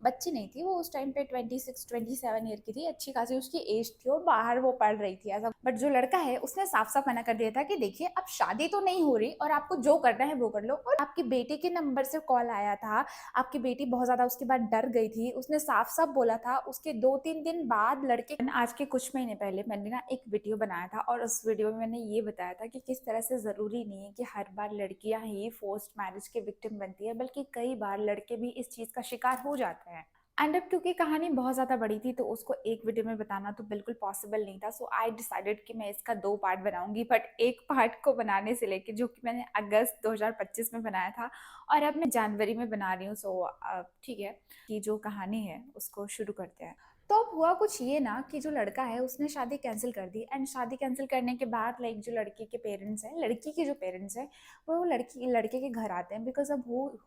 बच्ची नहीं थी वो, उस टाइम पे 26-27 ईयर की थी, अच्छी खासी उसकी एज थी और बाहर वो पढ़ रही थी ऐसा। बट जो लड़का है उसने साफ साफ मना कर दिया था कि देखिए अब शादी तो नहीं हो रही और आपको जो करना है वो कर लो। और आपकी बेटी के नंबर से कॉल आया था, आपकी बेटी बहुत ज्यादा उसके बाद डर गई थी, उसने साफ साफ बोला था। उसके 2-3 दिन बाद लड़के, आज के कुछ महीने पहले मैंने ना एक वीडियो बनाया था और उस वीडियो में मैंने ये बताया था कि किस तरह से जरूरी नहीं है कि हर बार लड़कियां ही फोर्स्ड मैरिज के विक्टिम बनती है, बल्कि कई बार लड़के भी इस चीज का शिकार हो जाते हैं। एंड अब क्योंकि कहानी बहुत ज़्यादा बड़ी थी तो उसको एक वीडियो में बताना तो बिल्कुल पॉसिबल नहीं था, सो आई डिसाइडेड कि मैं इसका 2 पार्ट बनाऊंगी। बट एक पार्ट को बनाने से लेके, जो कि मैंने अगस्त 2025 में बनाया था और अब मैं जनवरी में बना रही हूँ, सो ठीक है कि जो कहानी है उसको शुरू करते हैं। तो अब हुआ कुछ ये ना कि जो लड़का है उसने शादी कैंसिल कर दी। एंड शादी कैंसिल करने के बाद लाइक जो लड़की के पेरेंट्स हैं, लड़की के जो पेरेंट्स हैं, वो लड़के के घर आते हैं। बिकॉज अब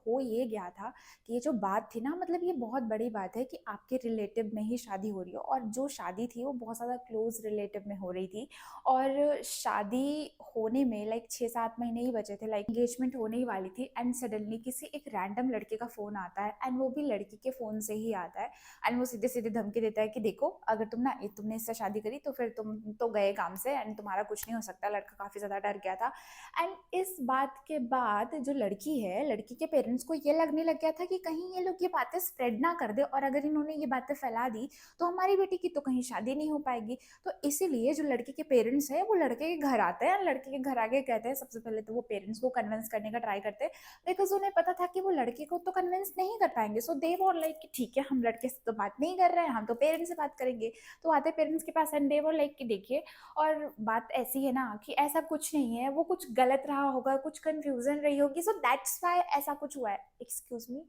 हो ये गया था कि ये जो बात थी ना, मतलब ये बहुत बड़ी बात है कि आपके रिलेटिव में ही शादी हो रही है। और जो शादी थी वो बहुत ज़्यादा क्लोज रिलेटिव में हो रही थी। और शादी होने में लाइक 6-7 महीने ही बचे थे, लाइक एंगेजमेंट होने ही वाली थी। एंड सडनली किसी एक रैंडम लड़के का फ़ोन आता है, एंड वो भी लड़की के फ़ोन से ही आता है। एंड वो सीधे सीधे धमकी देता है कि देखो अगर तुमने इससे शादी करी तो फिर तुम तो गए काम से एंड तुम्हारा कुछ नहीं हो सकता। लड़का काफ़ी ज़्यादा डर गया था। एंड इस बात के बाद जो लड़की है, लड़की के पेरेंट्स को ये लगने लग गया था कि कहीं ये लोग ये बातें स्प्रेड ना कर दे, और अगर इन्होंने ये बातें फैला दी तो हमारी बेटी की तो कहीं शादी नहीं हो पाएगी। तो इसीलिए जो लड़के के पेरेंट्स है वो लड़के के घर आते हैं। लड़के के घर आके कहते हैं, सबसे पहले तो वो पेरेंट्स को कन्विंस करने का ट्राई करते हैं, बिकॉज उन्हें पता था कि वो लड़के को तो कन्विंस नहीं कर पाएंगे। सो दे वर लाइक कि ठीक है, हम लड़के से तो बात नहीं कर रहे हैं, हम तो पेरेंट्स से बात करेंगे। तो आते पेरेंट्स के पास एंड दे वर लाइक कि देखिए, और बात ऐसी है ना कि ऐसा कुछ नहीं है, वो कुछ गलत रहा होगा, कुछ कंफ्यूजन रही होगी, सो दैट्स वाई ऐसा कुछ हुआ है। एक्सक्यूज मी,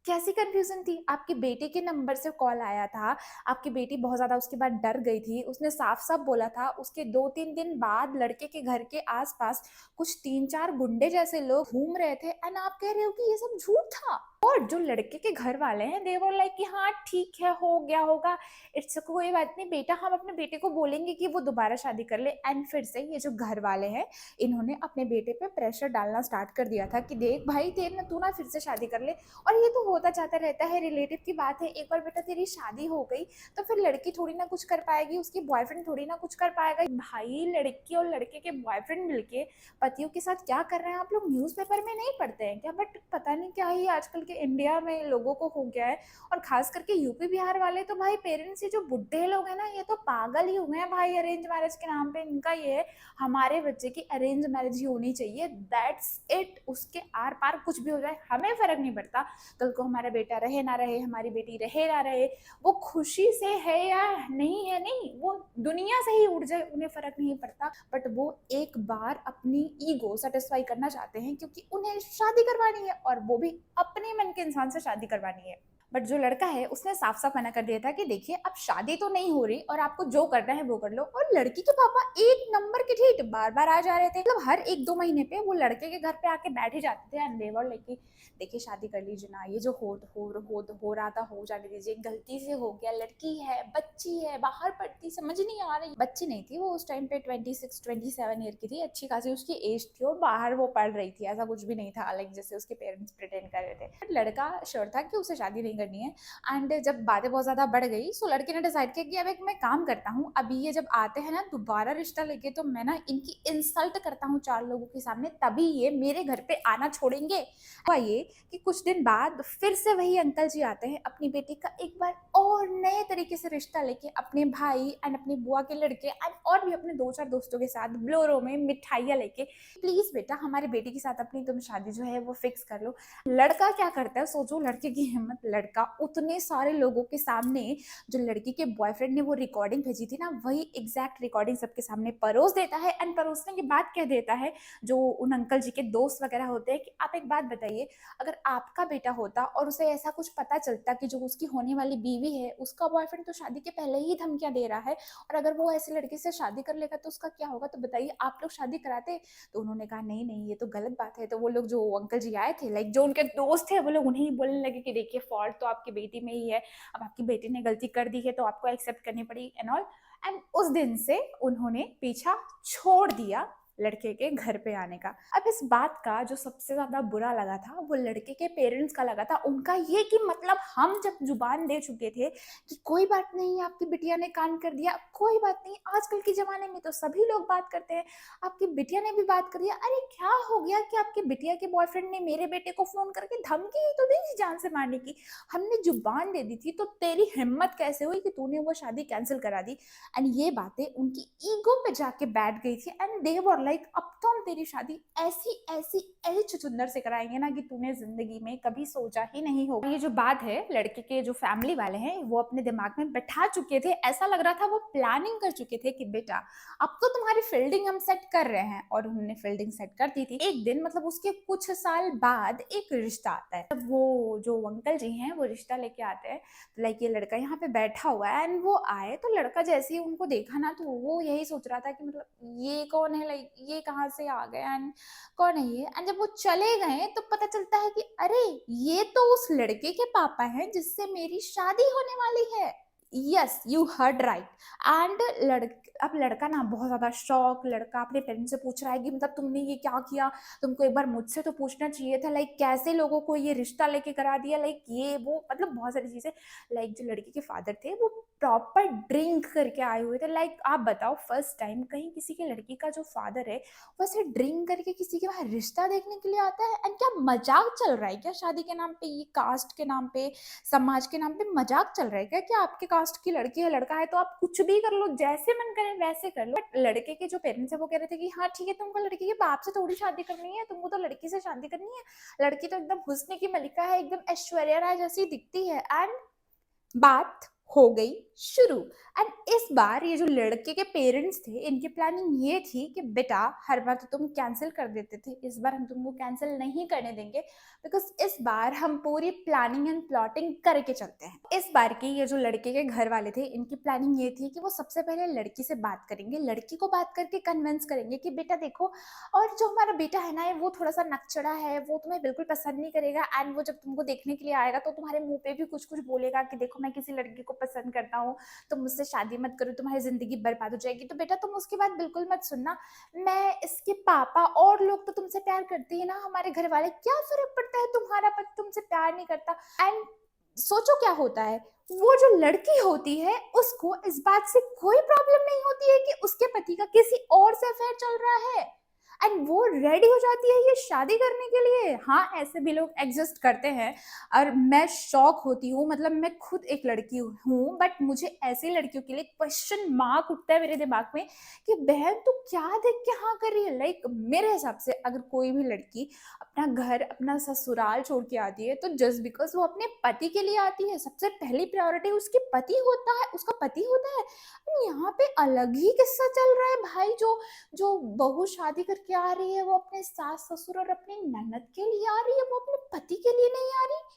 कैसी कंफ्यूजन थी? आपकी बेटी के नंबर से कॉल आया था, आपकी बेटी बहुत ज्यादा उसके बाद डर गई थी, उसने साफ साफ बोला था। उसके 2-3 दिन बाद लड़के के घर के आसपास कुछ 3-4 गुंडे जैसे लोग घूम रहे थे, एंड आप कह रहे हो कि ये सब झूठ था। और जो लड़के के घर वाले हैं दे वर लाइक कि हाँ ठीक है, हो गया होगा, इट्स कोई बात नहीं बेटा, हम अपने बेटे को बोलेंगे कि वो दोबारा शादी कर ले। एंड फिर से ये जो घर वाले हैं, इन्होंने अपने बेटे पे प्रेशर डालना स्टार्ट कर दिया था कि देख भाई, तेरे तू ना फिर से शादी कर ले। और ये तो होता जाता रहता है, रिलेटिव की बात है। एक बार बेटा तेरी शादी हो गई तो फिर लड़की थोड़ी ना कुछ कर पाएगी, उसकी बॉयफ्रेंड थोड़ी ना कुछ कर पाएगा। भाई, लड़की और लड़के के बॉयफ्रेंड मिलके पतियों के साथ क्या कर रहे हैं, आप लोग न्यूज़पेपर में नहीं पढ़ते हैं क्या? बट पता नहीं क्या ही आजकल के इंडिया में लोगों को हो गया है। और खास करके यूपी बिहार वाले तो भाई पेरेंट्स, ये जो बुढ़े लोग हैं ना, ये तो पागल ही हुए हैं भाई अरेंज मैरिज के नाम पे। इनका ये है हमारे बच्चे की अरेंज मैरिज ही होनी चाहिए, दैट्स इट। उसके आर पार कुछ भी हो जाए हमें फर्क नहीं पड़ता। कल को हमारा बेटा रहे ना रहे, हमारी बेटी रहे ना रहे, वो खुशी से है या नहीं है, नहीं, वो दुनिया से ही उड़ जाए उन्हें फर्क नहीं पड़ता। बट वो एक बार अपनी ईगो सेटिस्फाई करना चाहते हैं क्योंकि उन्हें शादी करवानी है, और वो भी अपने मन के इंसान से शादी करवानी है। बट जो लड़का है उसने साफ साफ मना कर दिया था कि देखिए अब शादी तो नहीं हो रही और आपको जो करना है वो कर लो। और लड़की के पापा एक नंबर के ठीक बार बार आ जा रहे थे, मतलब हर 1-2 महीने पे वो लड़के के घर पे आके बैठ ही जाते थे। एंड देवर लाइक, देखिए शादी कर लीजिए ना, ये जो हो रहा था हो जाने दीजिए, गलती से हो गया, लड़की है, बच्ची है, बाहर पढ़ती, समझ नहीं आ रही। बच्ची नहीं थी वो, उस टाइम पे 26-27 ईयर की थी, अच्छी खासी उसकी एज थी और बाहर वो पढ़ रही थी, ऐसा कुछ भी नहीं था लाइक जैसे उसके पेरेंट्स प्रिटेंड कर रहे थे। बट लड़का श्योर था कि उसे शादी नहीं करनी है। एंड जब बातें बहुत ज्यादा बढ़ गई, सो लड़के ने डिसाइड किया कि अब एक मैं काम करता हूँ, अभी ये जब आते हैं ना दोबारा रिश्ता लेके, तो मैं ना इनकी इंसल्ट करता हूँ 4 लोगों के सामने, तभी ये मेरे घर पे आना छोड़ेंगे। हुआ ये कि कुछ दिन बाद फिर से वही अंकल जी आते हैं अपनी बेटी का एक बार और नए तरीके से रिश्ता लेके, अपने भाई एंड अपनी बुआ के लड़के एंड और भी अपने 2-4 दोस्तों के साथ ब्लोरो में मिठाइयाँ लेके, प्लीज बेटा हमारी बेटी के साथ अपनी तुम शादी जो है वो फिक्स कर लो। लड़का क्या करता है, सोचो लड़के की हिम्मत, लड़का उतने सारे लोगों के सामने जो लड़की के बॉयफ्रेंड ने वो रिकॉर्डिंग भेजी थी ना, वही एग्जैक्ट रिकॉर्डिंग सबके सामने परोस देता है। एंड परोसने के बाद कह देता है जो उन अंकल जी के दोस्त वगैरह होते हैं कि आप एक बात बताइए, अगर आपका बेटा होता और उसे ऐसा कुछ पता चलता कि जो उसकी होने वाली बीवी है उसका बॉयफ्रेंड तो शादी के पहले ही धमकियां दे रहा है, और अगर वो ऐसे लड़के से शादी कर लेगा तो उसका क्या होगा, तो बताइए आप लोग शादी कराते? तो उन्होंने कहा नहीं नहीं ये तो गलत बात है। तो वो लोग जो अंकल जी आए थे, लाइक जो उनके दोस्त थे, वो लोग उन्हें ही बोलने लगे कि देखिए फॉल्ट तो आपकी बेटी में ही है, अब आपकी बेटी ने गलती कर दी है तो आपको एक्सेप्ट करनी पड़ी एंड ऑल। एंड उस दिन से उन्होंने पीछा छोड़ दिया लड़के के घर पे आने का। अब इस बात का जो सबसे ज्यादा बुरा लगा था वो लड़के के पेरेंट्स का लगा था। उनका ये कि मतलब हम जब जुबान दे चुके थे कि कोई बात नहीं, आपकी बिटिया ने कांड कर दिया, कोई बात नहीं, आजकल के जमाने में तो सभी लोग बात करते हैं, आपकी बिटिया ने भी बात कर दिया, अरे क्या हो गया कि आपकी बिटिया के बॉयफ्रेंड ने मेरे बेटे को फोन करके धमकी ही तो दी थी जान से मारने की, हमने जुबान दे दी थी, तो तेरी हिम्मत कैसे हुई कि तूने वो शादी कैंसिल करा दी। एंड ये बातें उनकी ईगो पे जाके बैठ गई थी एंड दे वर लाइक अब तो हम तेरी शादी ऐसी ऐसी ऐसी छुछुंदर से कराएंगे ना कि तूने जिंदगी में कभी सोचा ही नहीं होगा। ये जो बात है लड़के के जो फैमिली वाले हैं वो अपने दिमाग में बैठा चुके थे, ऐसा लग रहा था वो प्लानिंग कर चुके थे कि बेटा अब तो तुम्हारी फील्डिंग हम सेट कर रहे हैं, और उन्होंने फील्डिंग सेट कर दी थी। एक दिन मतलब उसके कुछ साल बाद एक रिश्ता आता है, तब वो जो अंकल जी हैं वो रिश्ता लेके आते हैं, तो लाइक ये लड़का यहाँ पे बैठा हुआ है एंड वो आए तो लड़का जैसे ही उनको देखा ना तो वो यही सोच रहा था कि मतलब ये कौन है, लाइक ये कहाँ से आ गए एंड कौन है ये। एंड जब वो चले गए तो पता चलता है कि अरे ये तो उस लड़के के पापा हैं जिससे मेरी शादी होने वाली है। Yes you heard right. And अब लड़का ना बहुत ज्यादा शॉक, लड़का अपने पेरेंट्स से पूछ रहा है कि मतलब तुमने ये क्या किया, तुमको एक बार मुझसे तो पूछना चाहिए था, लाइक कैसे लोगों को ये रिश्ता लेके करा दिया, लाइक ये वो मतलब बहुत सारी चीजें। लाइक जो लड़की के फादर थे वो प्रॉपर ड्रिंक करके आए हुए थे। लाइक आप बताओ फर्स्ट टाइम कहीं किसी की लड़की का जो फादर है वैसे ड्रिंक करके किसी के वहां रिश्ता देखने के लिए आता है। एंड क्या मजाक चल रहा है क्या शादी के नाम पे, ये कास्ट के नाम पे, समाज के नाम पे मजाक चल रहा है क्या कि आपके कास्ट की लड़की है लड़का है तो आप कुछ भी कर लो, जैसे मन करे वैसे कर लो। बट लड़के के जो पेरेंट्स है वो कह रहे थे कि हाँ ठीक है, तुमको लड़की के बाप से थोड़ी शादी करनी है, तुमको तो लड़की से शादी करनी है, लड़की तो एकदम हुस्न की मलिका है, एकदम ऐश्वर्या राय जैसी दिखती है। एंड बात हो गई शुरू। एंड इस बार ये जो लड़के के पेरेंट्स थे इनकी प्लानिंग ये थी कि बेटा हर बार तो तुम कैंसिल कर देते थे, इस बार हम तुमको कैंसिल नहीं करने देंगे, बिकॉज इस बार हम पूरी प्लानिंग एंड प्लॉटिंग करके चलते हैं। इस बार की ये जो लड़के के घर वाले थे इनकी प्लानिंग ये थी कि वो सबसे पहले लड़की से बात करेंगे, लड़की को बात करके कन्विंस करेंगे कि बेटा देखो, और जो हमारा बेटा है ना वो थोड़ा सा नकचड़ा है, वो तुम्हें बिल्कुल पसंद नहीं करेगा, एंड वो जब तुमको देखने के लिए आएगा तो तुम्हारे मुंह पे भी कुछ कुछ बोलेगा कि देखो मैं किसी लड़की को पसंद करता हूँ, तुम मुझसे शादी मत करो, तुम्हारी जिंदगी बर्बाद हो जाएगी। तो बेटा तुम उसकी बात बिल्कुल मत सुनना, मैं इसके पापा और लोग तो तुमसे प्यार करते हैं ना, हमारे घर वाले, क्या फर्क पड़ता है तुम्हारा पति तुमसे प्यार नहीं करता। एंड सोचो क्या होता है, वो जो लड़की होती है उसको इस बात से कोई प्रॉब्लम नहीं होती है कि उसके पति का किसी और से अफेयर चल रहा है, एंड वो रेडी हो जाती है ये शादी करने के लिए। हाँ ऐसे भी लोग एग्जिस्ट करते हैं और मैं शॉक होती हूँ, मतलब मैं खुद एक लड़की हूँ बट मुझे ऐसी लड़कियों के लिए क्वेश्चन मार्क उठता है मेरे दिमाग में कि बहन तू क्या देख के हाँ कर रही है। लाइक मेरे हिसाब से अगर कोई भी लड़की अपना घर अपना ससुराल छोड़ के आती है तो जस्ट बिकॉज वो अपने पति के लिए आती है, सबसे पहली प्रायोरिटी उसके पति होता है, उसका पति होता है। यहाँ पे अलग ही किस्सा चल रहा है भाई, जो जो बहू शादी करके आ रही है वो अपने सास ससुर और अपनी ननद के लिए आ रही है, वो अपने पति के लिए नहीं आ रही है।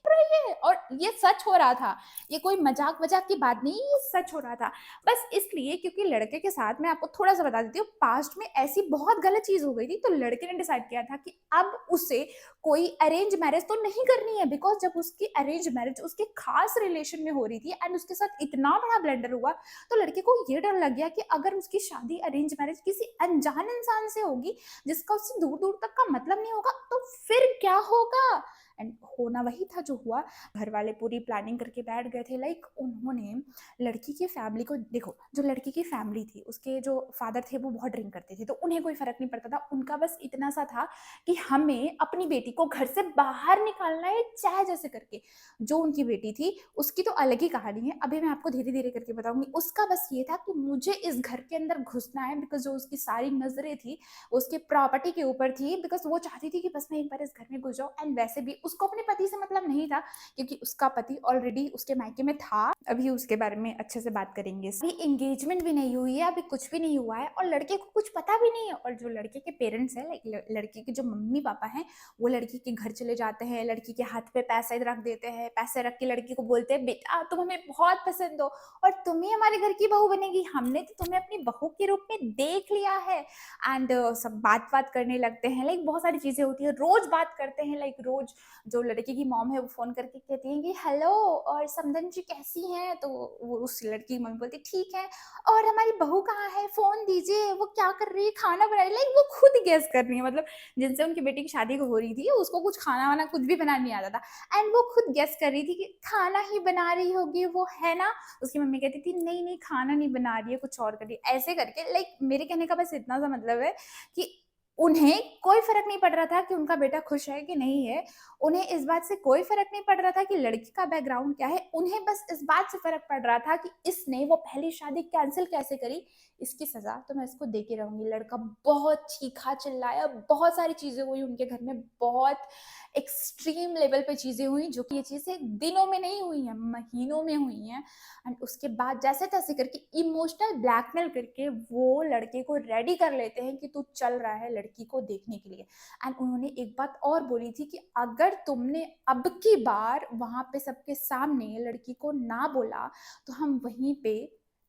और ये सच हो रहा था, ये कोई मजाक वजाक की बात नहीं, ये सच हो रहा था। बस इसलिए क्योंकि लड़के के साथ मैं आपको थोड़ा सा बता देती हूँ, पास्ट में ऐसी बहुत गलत चीज हो गई थी तो लड़के ने डिसाइड किया था कि अब उसे कोई अरेंज मैरिज तो नहीं करनी है, बिकॉज जब उसकी अरेंज मैरिज उसके खास रिलेशन में हो रही थी एंड उसके साथ इतना बड़ा ब्लंडर हुआ तो लड़के को ये डर लग गया कि अगर उसकी शादी अरेंज मैरिज किसी अनजान इंसान से होगी जिसका उससे दूर दूर तक का मतलब नहीं होगा तो फिर क्या होगा। एंड होना वही था जो हुआ। घर वाले पूरी प्लानिंग करके बैठ गए थे। लाइक उन्होंने लड़की की फैमिली को, देखो जो लड़की की फैमिली थी उसके जो फादर थे वो बहुत ड्रिंक करते थे तो उन्हें कोई फर्क नहीं पड़ता था, उनका बस इतना सा था कि हमें अपनी बेटी को घर से बाहर निकालना है चाहे जैसे करके। जो उनकी बेटी थी उसकी तो अलग ही कहानी है, अभी मैं आपको धीरे धीरे करके बताऊंगी। उसका बस ये था कि मुझे इस घर के अंदर घुसना है, बिकॉज जो उसकी सारी नजरें थी उसके प्रॉपर्टी के ऊपर थी, बिकॉज वो चाहती थी कि बस मैं एक बार इस घर में घुस जाऊं। एंड वैसे भी उसको अपने पति से मतलब नहीं था क्योंकि उसका पति ऑलरेडी उसके मायके में था। अभी उसके बारे में अच्छे से बात करेंगे। अभी एंगेजमेंट भी नहीं हुई है, अभी कुछ भी नहीं हुआ है और लड़के को कुछ पता भी नहीं है। और जो लड़के के पेरेंट्स हैं, लाइक लड़के के जो मम्मी पापा हैं, वो लड़की के घर चले जाते हैं, लड़की के हाथ पे पैसे रख देते हैं, पैसे रख के लड़की को बोलते हैं बेटा तुम हमें बहुत पसंद हो और तुम ही हमारे घर की बहू बनेगी, हमने तो तुम्हें अपनी बहू के रूप में देख लिया है। एंड सब बात करने लगते हैं, लाइक बहुत सारी चीजें होती है, रोज बात करते हैं, लाइक रोज जो लड़के की मॉम है वो फ़ोन करके कहती हैं कि हेलो और समदन जी कैसी हैं? तो वो उस लड़की की मम्मी बोलती ठीक है और हमारी बहू कहाँ है? फ़ोन दीजिए, वो क्या कर रही है? खाना बना रही है। लाइक वो खुद गेस कर रही है, मतलब जिनसे उनकी बेटी की शादी हो रही थी उसको कुछ खाना-वाना कुछ भी बनाना नहीं आता था एंड वो खुद गेस कर रही थी कि खाना ही बना रही होगी वो, है ना? उसकी मम्मी कहती थी नहीं, नहीं खाना नहीं बना रही है, कुछ और कर रही है। ऐसे करके लाइक मेरे कहने का बस इतना सा मतलब है कि उन्हें कोई फ़र्क नहीं पड़ रहा था कि उनका बेटा खुश है कि नहीं है। उन्हें इस बात से कोई फ़र्क नहीं पड़ रहा था कि लड़की का बैकग्राउंड क्या है। उन्हें बस इस बात से फ़र्क पड़ रहा था कि इसने वो पहली शादी कैंसल कैसे करी, इसकी सज़ा तो मैं इसको दे के रहूँगी। लड़का बहुत चीखा, चिल्लाया, बहुत सारी चीज़ें हुई उनके घर में, बहुत एक्सट्रीम लेवल पे चीज़ें हुई जो कि ये चीज़ें दिनों में नहीं हुई हैं, महीनों में हुई हैं। एंड उसके बाद जैसे-तैसे करके इमोशनल ब्लैकमेल करके वो लड़के को रेडी कर लेते हैं कि तू चल रहा है लड़की को देखने के लिए। एंड उन्होंने एक बात और बोली थी कि अगर तुमने अब की बार वहाँ पे सबके सामने लड़की को ना बोला, तो हम वहीं पे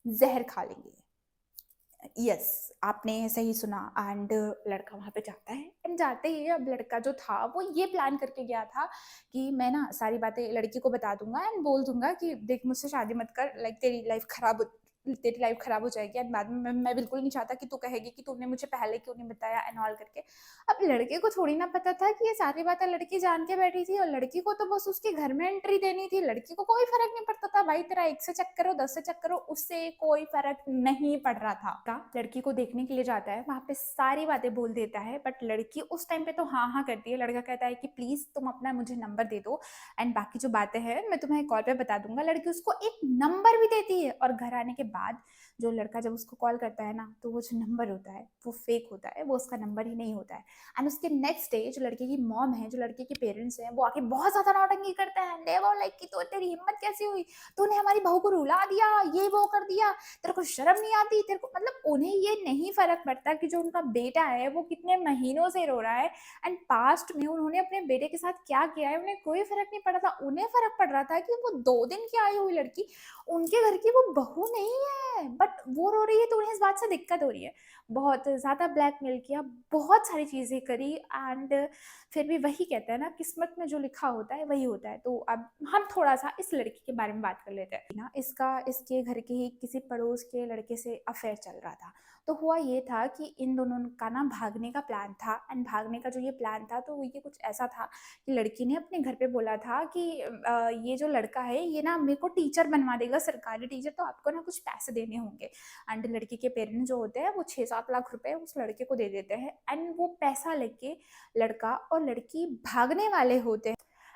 ज़हर खा लेंगे। यस, आपने सही सुना एंड लड़का वहाँ पे जाता है एंड जाते ही अब लड़का जो था वो ये प्लान करके गया था कि मैं ना सारी बातें लड़की को बता दूँगा एंड बोल दूँगा कि देख मुझसे शादी मत कर, लाइक तेरी लाइफ खराब हो जाएगी एंड बाद में मैं बिल्कुल नहीं चाहता कि तू कहेगी कि तूने मुझे पहले क्यों नहीं बताया एंड ऑल करके। अब लड़के को थोड़ी ना पता था कि ये सारी बातें लड़की जान के बैठी थी और लड़की को तो बस उसके घर में एंट्री देनी थी। लड़की को कोई फ़र्क नहीं पड़ता था, भाई तेरा 1 से चेक करो, 10 से चेक करो, उससे कोई फ़र्क नहीं पड़ रहा था। लड़की को देखने के लिए जाता है, वहाँ पे सारी बातें बोल देता है बट लड़की उस टाइम पे तो हाँ, हाँ करती है। लड़का कहता है कि प्लीज़ तुम अपना मुझे नंबर दे दो एंड बाकी जो बातें हैं मैं तुम्हें कॉल पे बता दूँगा। लड़की उसको एक नंबर भी देती है और घर आने के बाद जो लड़का जब उसको कॉल करता है ना, तो वो जो नंबर होता है वो फेक होता है, वो उसका नंबर ही नहीं होता है। एंड उसके नेक्स्ट डे जो लड़के की मॉम है, जो लड़के के पेरेंट्स हैं, वो आके बहुत ज़्यादा नौटंकी करते हैं। दे वो लाइक कि तो तेरी हिम्मत कैसे हुई? तूने हमारी बहू को रुला दिया, ये वो कर दिया, तेरे को शर्म नहीं आती? तेरे को मतलब उन्हें ये नहीं फ़र्क पड़ता कि जो उनका बेटा है वो कितने महीनों से रो रहा है एंड पास्ट में उन्होंने अपने बेटे के साथ क्या किया है, उन्हें कोई फ़र्क नहीं पड़ा था। उन्हें फ़र्क पड़ रहा था कि वो 2 दिन की आई हुई लड़की उनके घर की वो बहू नहीं है, बट वो रो रही है तो उन्हें इस बात से दिक्कत हो रही है। बहुत ज़्यादा ब्लैकमेल किया, बहुत सारी चीज़ें करी एंड फिर भी वही कहते हैं ना, किस्मत में जो लिखा होता है वही होता है। तो अब हम थोड़ा-सा इस लड़की के बारे में बात कर लेते हैं ना। इसका इसके घर के ही किसी पड़ोस के लड़के से अफ़ेयर चल रहा था। तो हुआ ये था कि इन दोनों का ना भागने का प्लान था एंड भागने का जो ये प्लान था तो ये कुछ ऐसा था कि लड़की ने अपने घर पे बोला था कि ये जो लड़का है ये ना मेरे को टीचर बनवा देगा, सरकारी टीचर, तो आपको ना कुछ पैसे देने होंगे। एंड लड़की के पेरेंट्स जो होते हैं वो 6-7 लाख रुपए उस लड़के को दे देते हैं एंड वो पैसा लेके लड़का और लड़की भागने वाले होते हैं।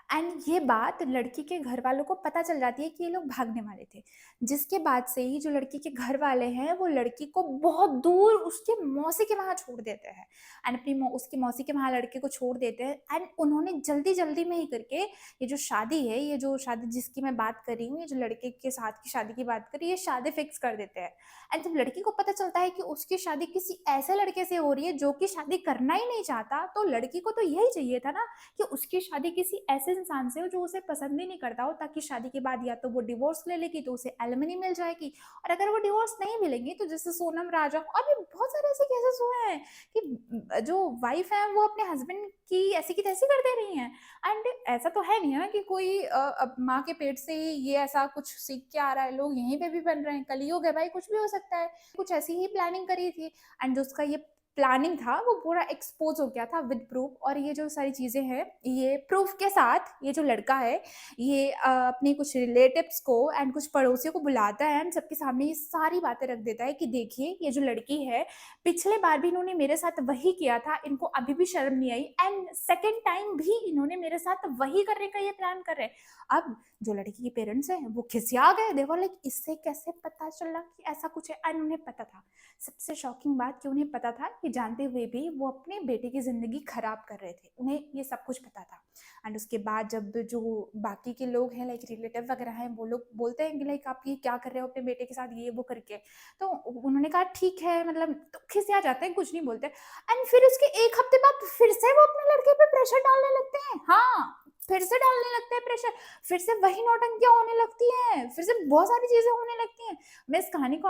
एंड ये बात लड़की के घर वालों को पता चल जाती है कि ये लोग भागने वाले थे। जिसके बाद से ही जो लड़की के घर वाले हैं वो लड़की को बहुत दूर उसके मौसी के वहाँ छोड़ देते हैं एंड अपनी उसकी मौसी के वहाँ लड़के को छोड़ देते हैं एंड उन्होंने जल्दी-जल्दी में ही करके ये जो शादी है, ये जो शादी जिसकी मैं बात कर रही हूँ, ये जो लड़के के साथ की शादी की बात करी, ये शादी फिक्स कर देते हैं। एंड जब लड़की को पता चलता है कि उसकी शादी किसी ऐसे लड़के से हो रही है जो कि शादी करना ही नहीं चाहता, तो लड़की को तो यही चाहिए था ना कि उसकी शादी किसी ऐसे इंसान से हो जो उसे पसंद ही नहीं करता हो, ताकि शादी के बाद या तो वो डिवोर्स ले लेगी तो उसे एलिमनी मिल जाएगी और अगर वो डिवोर्स नहीं मिलेंगी तो जैसे सोनम राजा और भी बहुत सारे ऐसे केसेस हुए हैं कि जो वाइफ है वो अपने हस्बैंड की ऐसी की तैसी कर दे रही हैं। एंड ऐसा तो है नहीं है ना कि कोई अब माँ के पेट से ही ये ऐसा कुछ सीख के आ रहा है, लोग यहीं पे भी बन रहे हैं, कलयुग है भाई, कुछ भी हो सकता है। कुछ ऐसी ही प्लानिंग करी थी एंड जो उसका ये प्लानिंग था वो पूरा एक्सपोज हो गया था विद प्रूफ। और ये जो सारी चीज़ें हैं ये प्रूफ के साथ ये जो लड़का है ये अपने कुछ रिलेटिव्स को एंड कुछ पड़ोसियों को बुलाता है एंड सबके सामने ये सारी बातें रख देता है कि देखिए ये जो लड़की है पिछले बार भी इन्होंने मेरे साथ वही किया था, इनको अभी भी शर्म नहीं आई एंड सेकेंड टाइम भी इन्होंने मेरे साथ वही करने का ये प्लान कर रहे हैं। अब जो लड़की के पेरेंट्स हैं वो खिसिया गए, दे वर लाइक इससे कैसे पता चला कि ऐसा कुछ है एंड उन्हें पता था। सबसे शॉकिंग बात कि उन्हें पता था कि जानते हुए भी वो अपने बेटे की ज़िंदगी खराब कर रहे थे, उन्हें ये सब कुछ पता था। एंड उसके बाद जब जो बाकी के लोग हैं लाइक रिलेटिव वगैरह हैं वो लोग बोलते हैं कि लाइक आप ये क्या कर रहे हो अपने बेटे के साथ, ये वो करके, तो उन्होंने कहा ठीक है, मतलब तो खिसिया जाते हैं, कुछ नहीं बोलते। एंड फिर उसके 1 हफ्ते बाद फिर से वो अपने लड़के पे प्रेशर डालने लगते हैं। हाँ, फिर से डालने लगते हैं प्रेशर, फिर से वही नौटंकियाँ होने लगती हैं, फिर से बहुत सारी चीज़ें होने लगती हैं। मैं इस कहानी को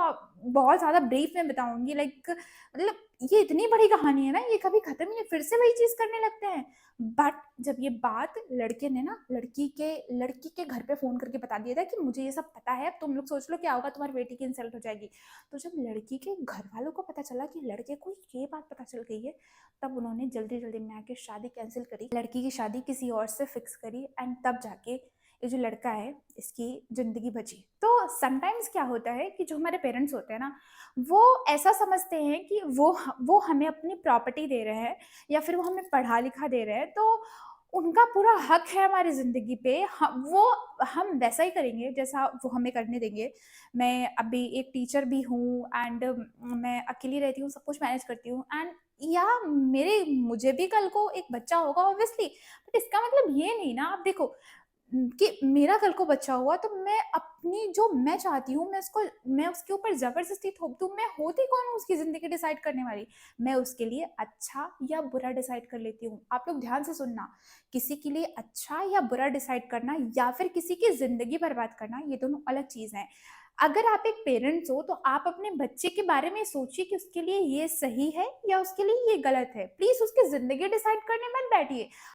बहुत ज़्यादा ब्रीफ में बताऊँगी, लाइक मतलब ये इतनी बड़ी कहानी है ना, ये कभी खत्म ही नहीं, फिर से वही चीज़ करने लगते हैं। बट जब ये बात लड़के ने ना लड़की के घर पे फ़ोन करके बता दिया था कि मुझे ये सब पता है, अब तुम लोग सोच लो क्या होगा, तुम्हारी बेटी की इंसल्ट हो जाएगी। तो जब लड़की के घरवालों को पता चला कि लड़के को ये बात पता चल गई है, तब उन्होंने जल्दी-जल्दी में आके शादी कैंसल करी, लड़की की शादी किसी और से फिक्स करी, एंड तब जाके ये जो लड़का है, इसकी ज़िंदगी बची। तो समटाइम्स क्या होता है कि जो हमारे पेरेंट्स होते हैं ना, वो ऐसा समझते हैं कि वो हमें अपनी प्रॉपर्टी दे रहे हैं या फिर वो हमें पढ़ा-लिखा दे रहे हैं, तो उनका पूरा हक है हमारी ज़िंदगी पे। ह वो हम वैसा ही करेंगे जैसा वो हमें करने देंगे। मैं अभी एक टीचर भी हूँ, एंड मैं अकेली रहती हूँ, सब कुछ मैनेज करती हूँ, एंड या मुझे भी कल को एक बच्चा होगा ऑब्वियसली, बट इसका मतलब ये नहीं ना, आप देखो कि मेरा कल को बच्चा हुआ तो मैं अपनी जो मैं चाहती हूँ मैं उसके ऊपर ज़बरदस्ती थोप दूँ, मैं होती कौन हूँ उसकी ज़िंदगी डिसाइड करने वाली? मैं उसके लिए अच्छा या बुरा डिसाइड कर लेती हूँ। आप लोग ध्यान से सुनना, किसी के लिए अच्छा या बुरा डिसाइड करना या फिर किसी की ज़िंदगी बर्बाद करना, ये दोनों अलग चीज़ हैं। अगर आप एक पेरेंट्स हो तो आप अपने बच्चे के बारे में सोचिए कि उसके लिए ये सही है या उसके लिए ये गलत है। प्लीज़ उसकी ज़िंदगी डिसाइड करने मत बैठिए।